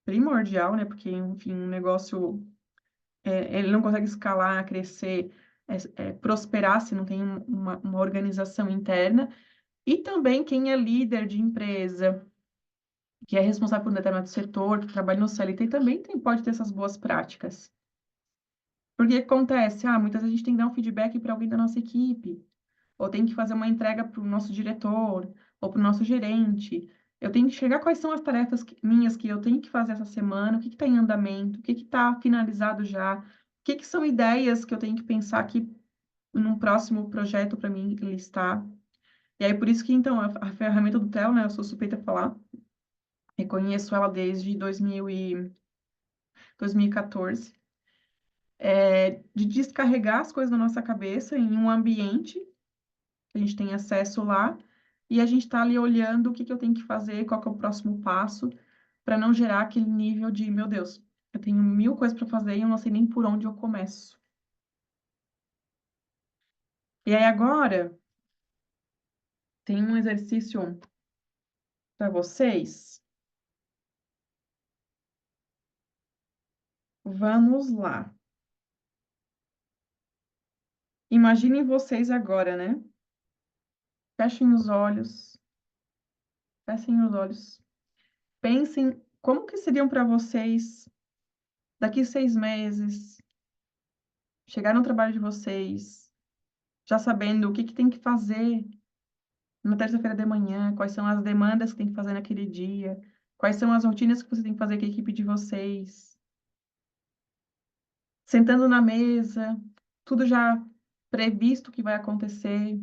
primordial, né? Porque, enfim, um negócio, ele não consegue escalar, crescer, prosperar se não tem uma organização interna. E também quem é líder de empresa, que é responsável por um determinado setor, que trabalha no CLT, também pode ter essas boas práticas. Porque acontece, muitas vezes a gente tem que dar um feedback para alguém da nossa equipe, ou tem que fazer uma entrega para o nosso diretor, ou para o nosso gerente. Eu tenho que chegar quais são as tarefas minhas que eu tenho que fazer essa semana, o que está em andamento, o que está finalizado já, o que são ideias que eu tenho que pensar aqui num próximo projeto para mim listar. E aí, por isso que, então, a ferramenta do Trello, né, eu sou suspeita a falar, reconheço ela desde 2014, de descarregar as coisas da nossa cabeça em um ambiente que a gente tem acesso lá, e a gente está ali olhando o que que eu tenho que fazer, qual que é o próximo passo, para não gerar aquele nível de, meu Deus, eu tenho 1000 coisas para fazer e eu não sei nem por onde eu começo. E aí agora tem um exercício para vocês. Vamos lá. Imaginem vocês agora, né? Fechem os olhos, fechem os olhos. Pensem como que seriam para vocês daqui 6 meses, chegar no trabalho de vocês, já sabendo o que que tem que fazer na terça-feira de manhã, quais são as demandas que tem que fazer naquele dia, quais são as rotinas que você tem que fazer com a equipe de vocês, sentando na mesa, tudo já previsto que vai acontecer.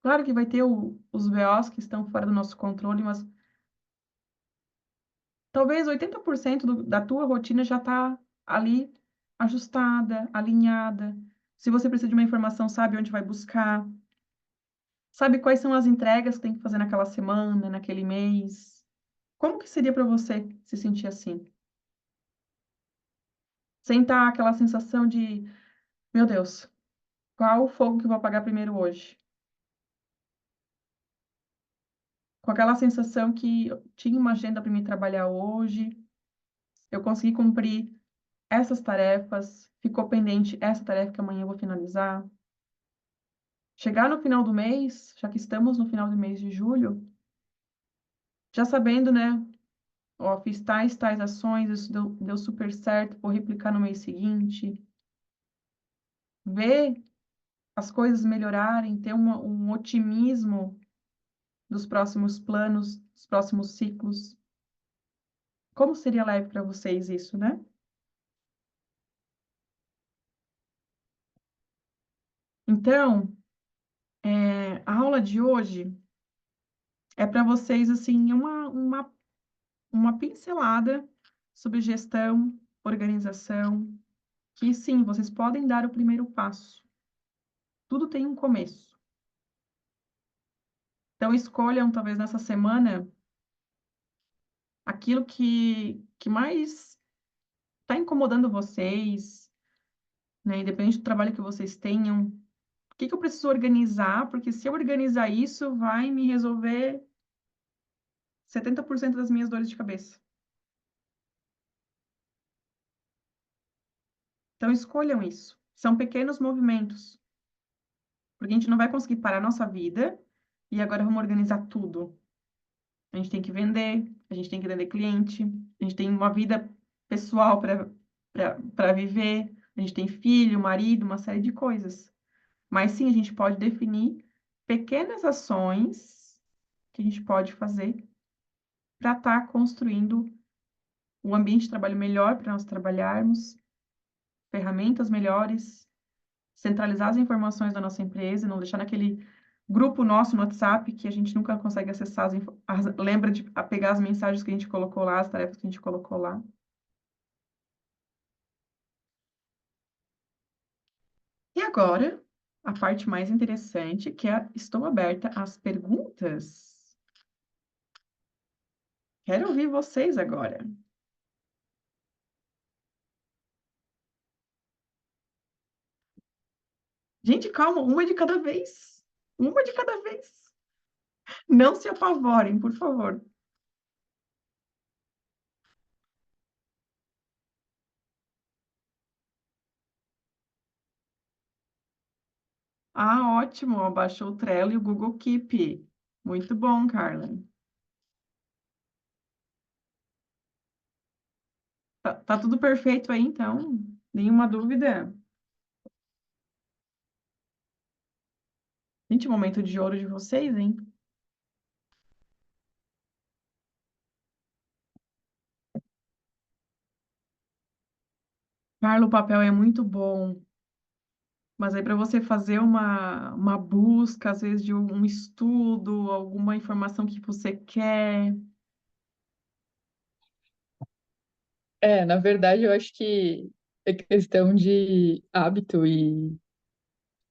Claro que vai ter os BOs que estão fora do nosso controle, mas talvez 80% da tua rotina já está ali ajustada, alinhada. Se você precisa de uma informação, sabe onde vai buscar, sabe quais são as entregas que tem que fazer naquela semana, naquele mês. Como que seria para você se sentir assim? Sem estar aquela sensação de, meu Deus, qual o fogo que eu vou apagar primeiro hoje? Com aquela sensação que eu tinha uma agenda para me trabalhar hoje, eu consegui cumprir essas tarefas, ficou pendente essa tarefa que amanhã eu vou finalizar. Chegar no final do mês, já que estamos no final do mês de julho, já sabendo, né? Ó, fiz tais ações, isso deu super certo, vou replicar no mês seguinte. Ver as coisas melhorarem, ter um otimismo dos próximos planos, dos próximos ciclos. Como seria leve para vocês isso, né? Então, a aula de hoje é para vocês, assim, uma pincelada sobre gestão, organização, que sim, vocês podem dar o primeiro passo. Tudo tem um começo. Então, escolham, talvez nessa semana, aquilo que mais está incomodando vocês, né? Independente do trabalho que vocês tenham. O que que eu preciso organizar? Porque se eu organizar isso, vai me resolver 70% das minhas dores de cabeça. Então, escolham isso. São pequenos movimentos, porque a gente não vai conseguir parar a nossa vida e agora vamos organizar tudo. A gente tem que vender, a gente tem que atender cliente, a gente tem uma vida pessoal para viver, a gente tem filho, marido, uma série de coisas. Mas sim, a gente pode definir pequenas ações que a gente pode fazer para estar construindo um ambiente de trabalho melhor para nós trabalharmos, ferramentas melhores, centralizar as informações da nossa empresa, não deixar naquele grupo nosso no WhatsApp que a gente nunca consegue acessar, lembra de pegar as mensagens que a gente colocou lá, as tarefas que a gente colocou lá. E agora, a parte mais interessante, que é estou aberta às perguntas. Quero ouvir vocês agora. Gente, calma, uma de cada vez. Uma de cada vez. Não se apavorem, por favor. Ah, ótimo, abaixou o Trello e o Google Keep. Muito bom, Carla. Tá tudo perfeito aí, então? Nenhuma dúvida? Gente, momento de ouro de vocês, hein? Carla, o papel é muito bom, mas aí para você fazer uma busca, às vezes de um estudo, alguma informação que você quer. Na verdade, eu acho que é questão de hábito e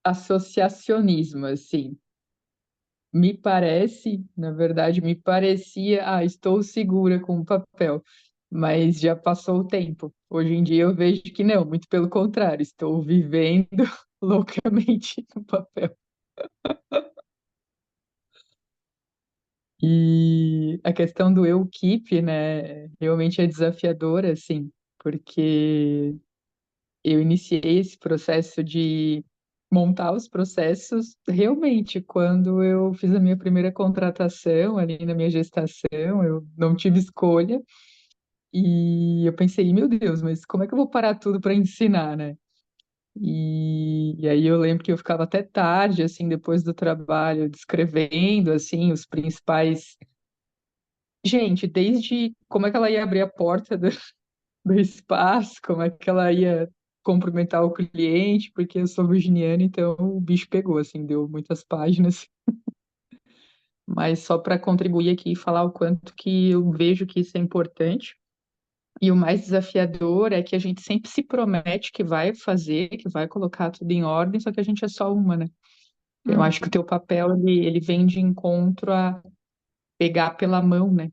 associacionismo, assim. Me parece, na verdade, me parecia, estou segura com o papel, mas já passou o tempo. Hoje em dia eu vejo que não, muito pelo contrário, estou vivendo loucamente no papel. E a questão do eu keep, né, realmente é desafiadora, assim, porque eu iniciei esse processo de montar os processos realmente quando eu fiz a minha primeira contratação ali na minha gestação, eu não tive escolha e eu pensei, meu Deus, mas como é que eu vou parar tudo para ensinar, né? E aí eu lembro que eu ficava até tarde, assim, depois do trabalho, descrevendo, assim, os principais. Gente, desde como é que ela ia abrir a porta do espaço, como é que ela ia cumprimentar o cliente, porque eu sou virginiana, então o bicho pegou, assim, deu muitas páginas. Mas só para contribuir aqui e falar o quanto que eu vejo que isso é importante. E o mais desafiador é que a gente sempre se promete que vai fazer, que vai colocar tudo em ordem, só que a gente é só uma, né? Eu acho que o Uhum. teu papel, ele vem de encontro a pegar pela mão, né?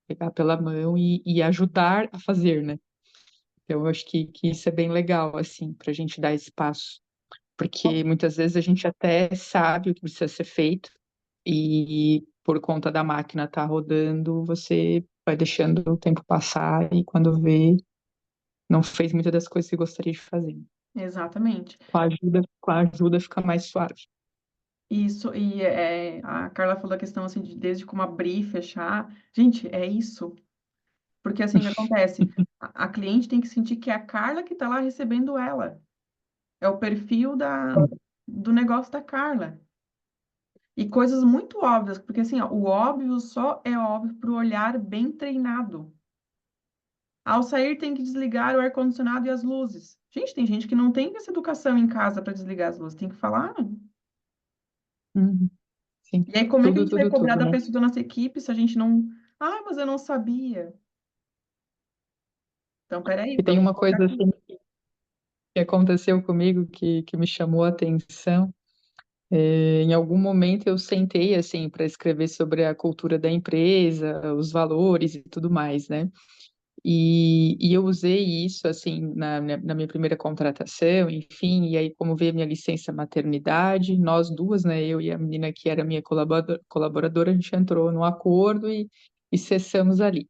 Pegar pela mão e ajudar a fazer, né? Eu acho que isso é bem legal, assim, para a gente dar espaço. Porque muitas vezes a gente até sabe o que precisa ser feito e por conta da máquina estar rodando, você vai deixando o tempo passar e quando vê, não fez muitas das coisas que gostaria de fazer. Exatamente. Com a ajuda fica mais suave. Isso, e a Carla falou a questão assim de desde como abrir e fechar. Gente, é isso. Porque assim, o que acontece? A cliente tem que sentir que é a Carla que está lá recebendo ela. É o perfil do negócio da Carla. E coisas muito óbvias, porque assim, ó, o óbvio só é óbvio para o olhar bem treinado. Ao sair, tem que desligar o ar-condicionado e as luzes. Gente, tem gente que não tem essa educação em casa para desligar as luzes. Tem que falar. Uhum, sim. E aí, como é que a Tudo, gente vai tudo, cobrar tudo, da né? pessoa da nossa equipe se a gente não. Ah, mas eu não sabia. Então, peraí, E tem vamos uma colocar coisa aqui. assim que aconteceu comigo que me chamou a atenção. Em algum momento eu sentei assim para escrever sobre a cultura da empresa, os valores e tudo mais, né? E eu usei isso assim na minha primeira contratação, enfim, e aí como veio a minha licença maternidade, nós duas, né, eu e a menina que era minha colaboradora, a gente entrou num acordo e cessamos ali.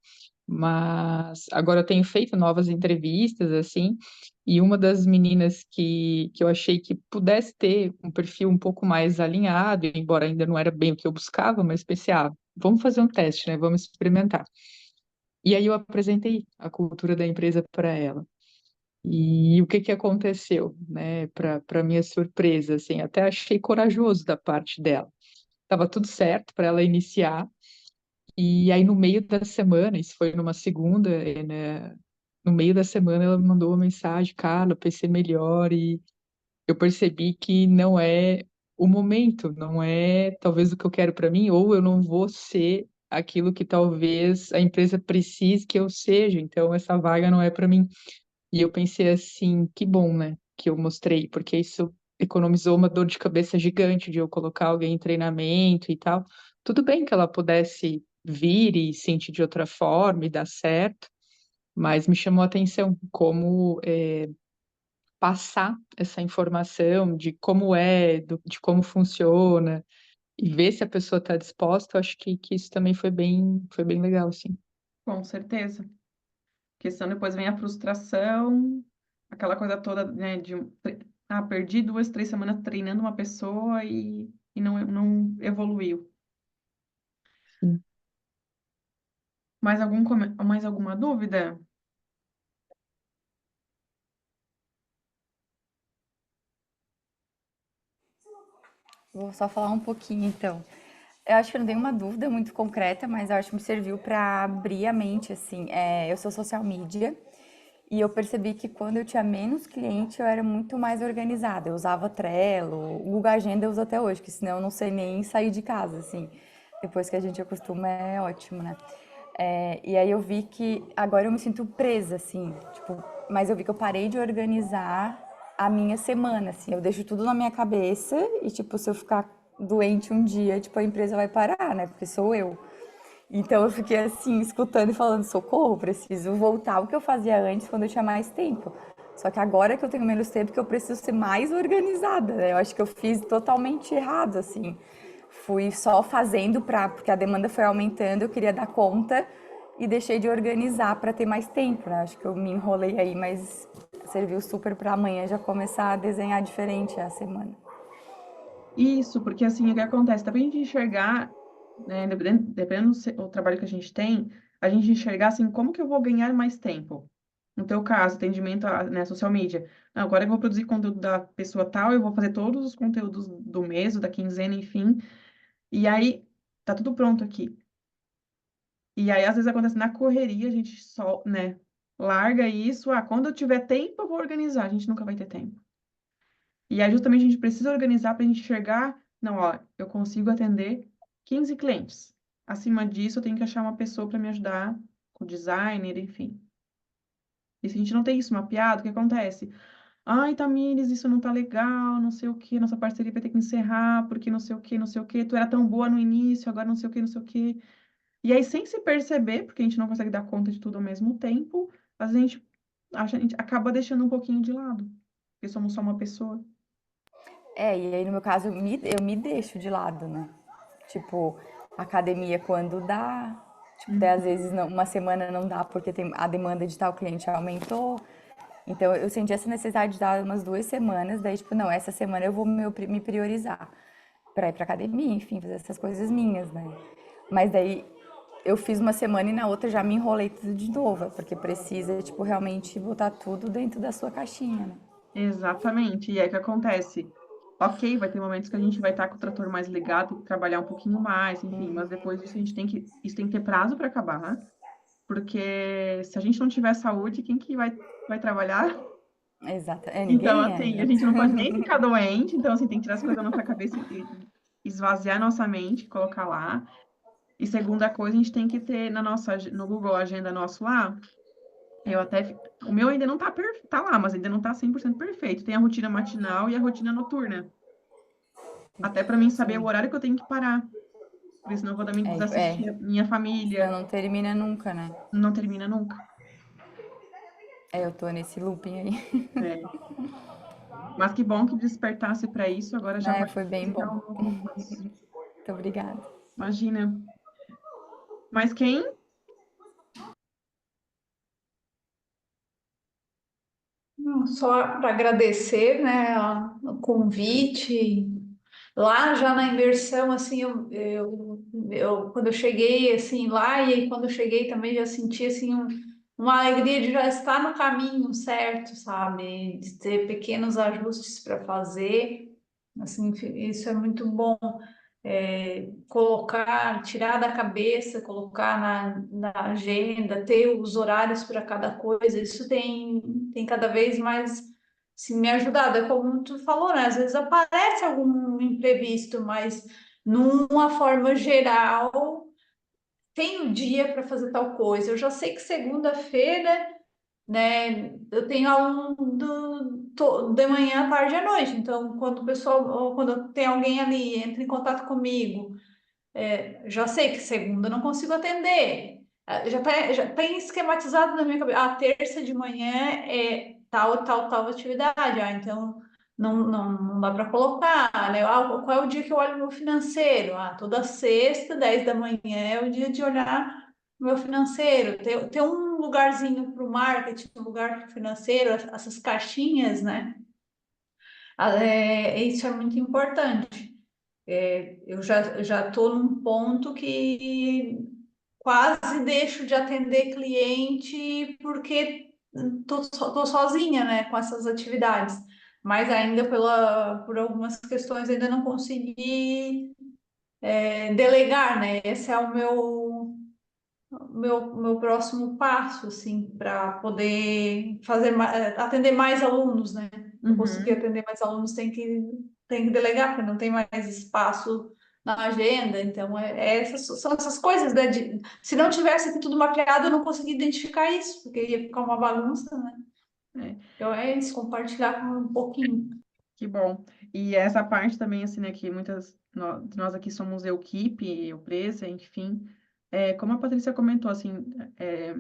Mas agora eu tenho feito novas entrevistas, assim, e uma das meninas que eu achei que pudesse ter um perfil um pouco mais alinhado, embora ainda não era bem o que eu buscava, mas pensei, vamos fazer um teste, né? Vamos experimentar. E aí eu apresentei a cultura da empresa para ela. E o que que aconteceu, né? Para minha surpresa, assim, até achei corajoso da parte dela. Tava tudo certo para ela iniciar. E aí no meio da semana, isso foi numa segunda, né? No meio da semana ela me mandou uma mensagem, Carla, pensei melhor e eu percebi que não é o momento não é talvez o que eu quero para mim, ou eu não vou ser aquilo que talvez a empresa precise que eu seja, então essa vaga não é para mim. E eu pensei assim, que bom, né, que eu mostrei, porque isso economizou uma dor de cabeça gigante de eu colocar alguém em treinamento e tal. Tudo bem que ela pudesse vir e sentir de outra forma e dar certo, mas me chamou a atenção como passar essa informação de como é, de como funciona, e ver se a pessoa está disposta, eu acho que isso também foi bem legal, assim. Com certeza. A questão depois vem a frustração, aquela coisa toda, né, perdi 2, 3 semanas treinando uma pessoa e não evoluiu. Sim. Mais alguma dúvida? Vou só falar um pouquinho, então. Eu acho que eu não tenho uma dúvida muito concreta, mas eu acho que me serviu para abrir a mente, assim. Eu sou social media e eu percebi que quando eu tinha menos cliente, eu era muito mais organizada. Eu usava Trello, o Google Agenda eu uso até hoje, que senão eu não sei nem sair de casa, assim. Depois que a gente acostuma, é ótimo, né? E aí eu vi que agora eu me sinto presa, assim, tipo, mas eu vi que eu parei de organizar a minha semana, assim, eu deixo tudo na minha cabeça e, tipo, se eu ficar doente um dia, tipo, a empresa vai parar, né, porque sou eu. Então eu fiquei assim, escutando e falando, socorro, preciso voltar ao que eu fazia antes quando eu tinha mais tempo. Só que agora que eu tenho menos tempo, que eu preciso ser mais organizada, né? Eu acho que eu fiz totalmente errado, assim. Fui só fazendo porque a demanda foi aumentando, eu queria dar conta e deixei de organizar para ter mais tempo, né? Acho que eu me enrolei aí, mas serviu super para amanhã já começar a desenhar diferente a semana. Isso, porque assim, o que acontece? Dá pra gente enxergar, né, dependendo do trabalho que a gente tem, a gente enxergar assim, como que eu vou ganhar mais tempo? No teu caso, atendimento né, social media. Não, agora eu vou produzir conteúdo da pessoa tal, eu vou fazer todos os conteúdos do mês, ou da quinzena, enfim. E aí, tá tudo pronto aqui. E aí, às vezes, acontece na correria, a gente só, né, larga isso. Ah, quando eu tiver tempo, eu vou organizar. A gente nunca vai ter tempo. E aí, justamente, a gente precisa organizar para a gente enxergar, não, ó, eu consigo atender 15 clientes. Acima disso, eu tenho que achar uma pessoa para me ajudar, com designer, enfim. E se a gente não tem isso mapeado, o que acontece? Ai, Tamires, isso não tá legal, não sei o quê, nossa parceria vai ter que encerrar, porque não sei o quê, não sei o quê, tu era tão boa no início, agora não sei o quê, não sei o quê. E aí, sem se perceber, porque a gente não consegue dar conta de tudo ao mesmo tempo, a gente acaba deixando um pouquinho de lado, porque somos só uma pessoa. E aí no meu caso eu me deixo de lado, né? Tipo, academia quando dá, tipo, daí às vezes uma semana não dá porque tem, a demanda de tal cliente aumentou. Então eu senti essa necessidade de dar umas 2 semanas, daí tipo, não, essa semana eu vou me priorizar pra ir pra academia, enfim, fazer essas coisas minhas, né? Mas daí eu fiz uma semana e na outra já me enrolei tudo de novo, porque precisa, tipo, realmente botar tudo dentro da sua caixinha, né? Exatamente. E aí o que acontece? Ok, vai ter momentos que a gente vai estar com o trator mais ligado, tem que trabalhar um pouquinho mais, enfim, mas depois disso isso tem que ter prazo para acabar, né? Porque se a gente não tiver saúde, quem que vai trabalhar? Exato. Então, Ninguém é, assim, a exato. gente não pode nem ficar doente, então, assim, tem que tirar as coisas da nossa cabeça e esvaziar nossa mente, colocar lá. E segunda coisa, a gente tem que ter no Google Agenda nosso lá, o meu ainda não tá, tá lá, mas ainda não tá 100% perfeito. Tem a rotina matinal e a rotina noturna. Até para mim saber o Sim. horário que eu tenho que parar, porque senão eu vou também desassistir a minha Senão família. não termina nunca, né? Não termina nunca. Eu tô nesse looping aí. É. Mas que bom que despertasse para isso, agora já pode Foi bem iniciar bom. um novo passo. Muito obrigada. Imagina. Mas quem? Não, só para agradecer, né, o convite. Lá já na imersão, assim, quando eu cheguei, assim, lá, e aí quando eu cheguei também já senti, assim, uma alegria de já estar no caminho certo, sabe? De ter pequenos ajustes para fazer, assim, isso é muito bom. Colocar, tirar da cabeça, colocar na agenda, ter os horários para cada coisa, isso tem cada vez mais se me ajudado. É como tu falou, né? Às vezes aparece algum imprevisto, mas numa forma geral, tem o dia para fazer tal coisa. Eu já sei que segunda-feira, né, eu tenho aula de manhã, à tarde e à noite. Então, quando o pessoal, ou quando tem alguém ali, entra em contato comigo, já sei que segunda eu não consigo atender. Já tem esquematizado na minha cabeça. A terça de manhã é tal atividade. Então, não dá para colocar, né? Qual é o dia que eu olho o meu financeiro? Toda sexta, 10 da manhã, é o dia de olhar o meu financeiro. Ter um lugarzinho para o marketing, um lugar para o financeiro, essas caixinhas, né? Isso é muito importante. Eu já estou num ponto que quase deixo de atender cliente porque tô sozinha, né, com essas atividades. Mas ainda por algumas questões ainda não consegui delegar, né? Esse é o meu próximo passo, assim, para poder atender mais alunos, né? Para conseguir Uhum. atender mais alunos, tem que delegar, porque não tem mais espaço na agenda. Então, são essas coisas, né? Se não tivesse aqui tudo mapeado, eu não conseguia identificar isso, porque ia ficar uma bagunça, né? É, Então, é isso, compartilhar com um pouquinho. que bom. E essa parte também, assim, né, que nós aqui somos equipe, empresa, enfim, como a Patrícia comentou, assim, é,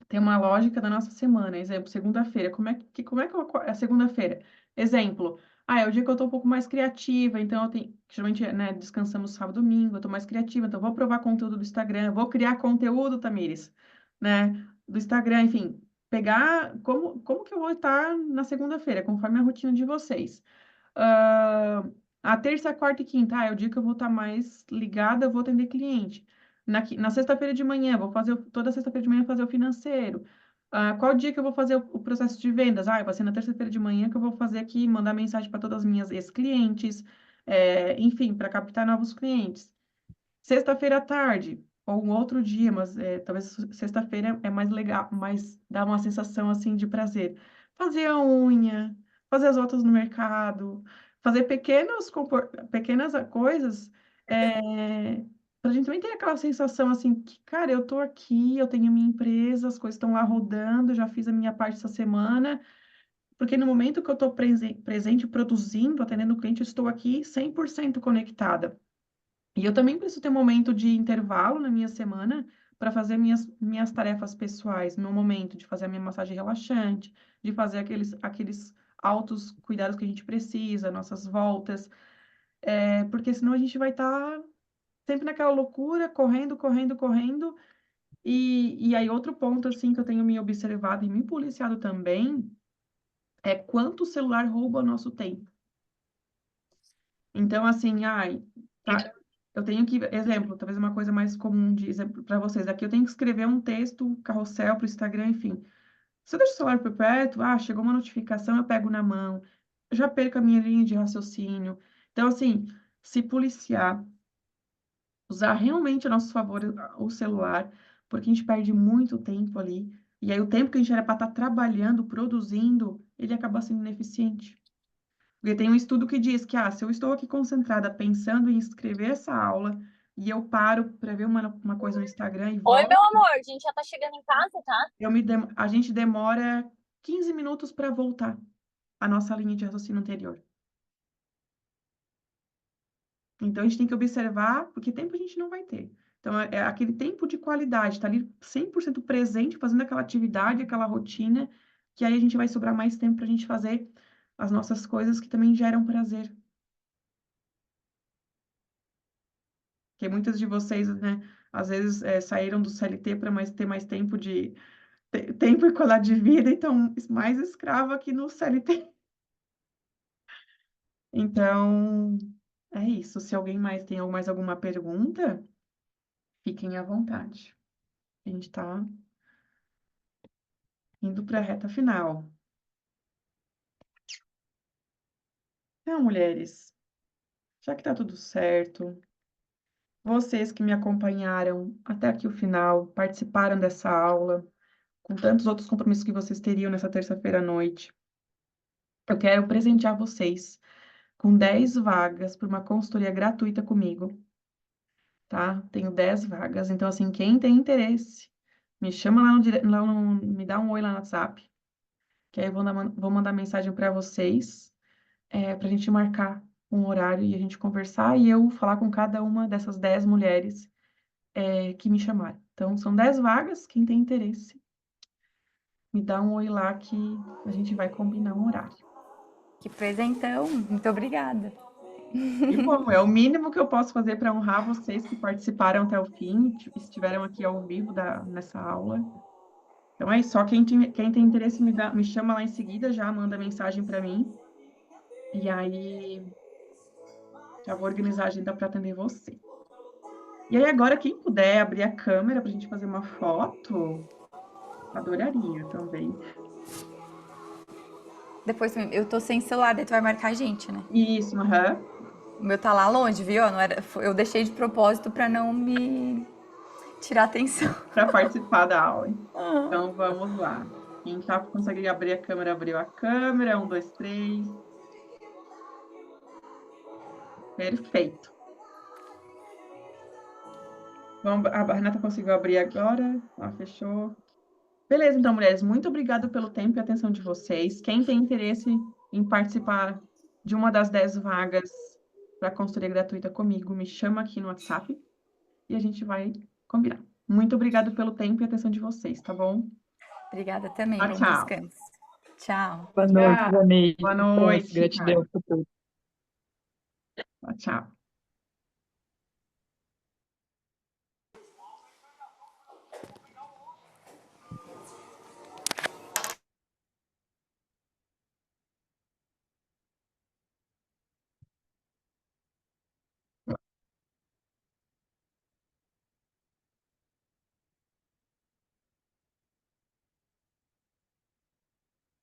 tem uma lógica da nossa semana. Exemplo, segunda-feira. Como é que é a segunda-feira? Exemplo, é o dia que eu tô um pouco mais criativa, então eu tenho, geralmente, né, descansamos sábado, domingo, eu tô mais criativa, então vou provar conteúdo do Instagram, vou criar conteúdo, Tamires, né, do Instagram, enfim, pegar como que eu vou estar na segunda-feira, conforme a rotina de vocês. Ah, a terça, quarta e quinta, é o dia que eu vou estar mais ligada, eu vou atender cliente. Na sexta-feira de manhã, vou fazer toda sexta-feira de manhã fazer o financeiro. Qual dia que eu vou fazer o processo de vendas? Vai ser na terça-feira de manhã que eu vou fazer aqui, mandar mensagem para todas as minhas ex-clientes, enfim, para captar novos clientes. Sexta-feira à tarde, ou um outro dia, mas talvez sexta-feira é mais legal, mas dá uma sensação assim de prazer. Fazer a unha, fazer as voltas no mercado, fazer pequenas coisas, para a gente também ter aquela sensação assim que, cara, eu tô aqui, eu tenho minha empresa, as coisas estão lá rodando, já fiz a minha parte essa semana, porque no momento que eu estou presente, produzindo, atendendo o cliente, eu estou aqui 100% conectada. E eu também preciso ter um momento de intervalo na minha semana para fazer minhas tarefas pessoais, meu momento de fazer a minha massagem relaxante, de fazer aqueles altos cuidados que a gente precisa, nossas voltas, porque senão a gente vai estar sempre naquela loucura, correndo, correndo, correndo. E aí, outro ponto, assim, que eu tenho me observado e me policiado também é quanto o celular rouba o nosso tempo. Então, assim, tá, eu tenho que, exemplo, talvez uma coisa mais comum de exemplo para vocês, aqui eu tenho que escrever um texto, carrossel para o Instagram, enfim. Se eu deixo o celular por perto, chegou uma notificação, eu pego na mão, eu já perco a minha linha de raciocínio. Então, assim, se policiar, usar realmente a nosso favor o celular, porque a gente perde muito tempo ali, e aí o tempo que a gente era para estar trabalhando, produzindo, ele acaba sendo ineficiente. Porque tem um estudo que diz que, se eu estou aqui concentrada pensando em escrever essa aula e eu paro para ver uma coisa no Instagram e Oi, volto, meu amor, a gente já tá chegando em casa, tá? a gente demora 15 minutos para voltar à nossa linha de raciocínio anterior. Então, a gente tem que observar, porque tempo a gente não vai ter. Então, é aquele tempo de qualidade, tá ali 100% presente, fazendo aquela atividade, aquela rotina, que aí a gente vai sobrar mais tempo para a gente fazer as nossas coisas que também geram prazer. Porque muitas de vocês, né, às vezes saíram do CLT para ter mais tempo tempo e qualidade de vida, então mais escravo aqui no CLT. Então, é isso. Se alguém mais tem mais alguma pergunta, fiquem à vontade. A gente está indo para a reta final. Então, mulheres, já que está tudo certo, vocês que me acompanharam até aqui o final, participaram dessa aula, com tantos outros compromissos que vocês teriam nessa terça-feira à noite. Eu quero presentear vocês com 10 vagas para uma consultoria gratuita comigo, tá? Tenho 10 vagas. Então, assim, quem tem interesse, me chama me dá um oi lá no WhatsApp, que aí eu vou mandar mensagem para vocês, para a gente marcar um horário e a gente conversar e eu falar com cada uma dessas 10 mulheres que me chamaram. Então, são 10 vagas, quem tem interesse, me dá um oi lá que a gente vai combinar um horário. Que presentão, muito obrigada. E bom, é o mínimo que eu posso fazer para honrar vocês que participaram até o fim, estiveram aqui ao vivo nessa aula. Então é isso, só quem tem interesse me chama lá em seguida, já manda mensagem para mim. E aí já vou organizar a agenda para atender você. E aí agora, quem puder abrir a câmera para a gente fazer uma foto, adoraria também. Depois eu tô sem celular, daí tu vai marcar a gente, né? Isso, aham. O meu tá lá longe, viu? Não era, eu deixei de propósito pra não me tirar atenção. Para participar da aula. Então vamos lá. Quem tá, consegue abrir a câmera, abriu a câmera. 1, 2, 3. Perfeito. A Renata conseguiu abrir agora. Ela fechou. Beleza, então, mulheres, muito obrigada pelo tempo e atenção de vocês. Quem tem interesse em participar de uma das 10 vagas para consultoria gratuita comigo, me chama aqui no WhatsApp e a gente vai combinar. Muito obrigada pelo tempo e atenção de vocês, tá bom? Obrigada também, Tchau, bom tchau. descanso. Tchau. Boa noite, Tchau. Vanessa. Boa noite. Gratidão por tudo. Tchau, tchau.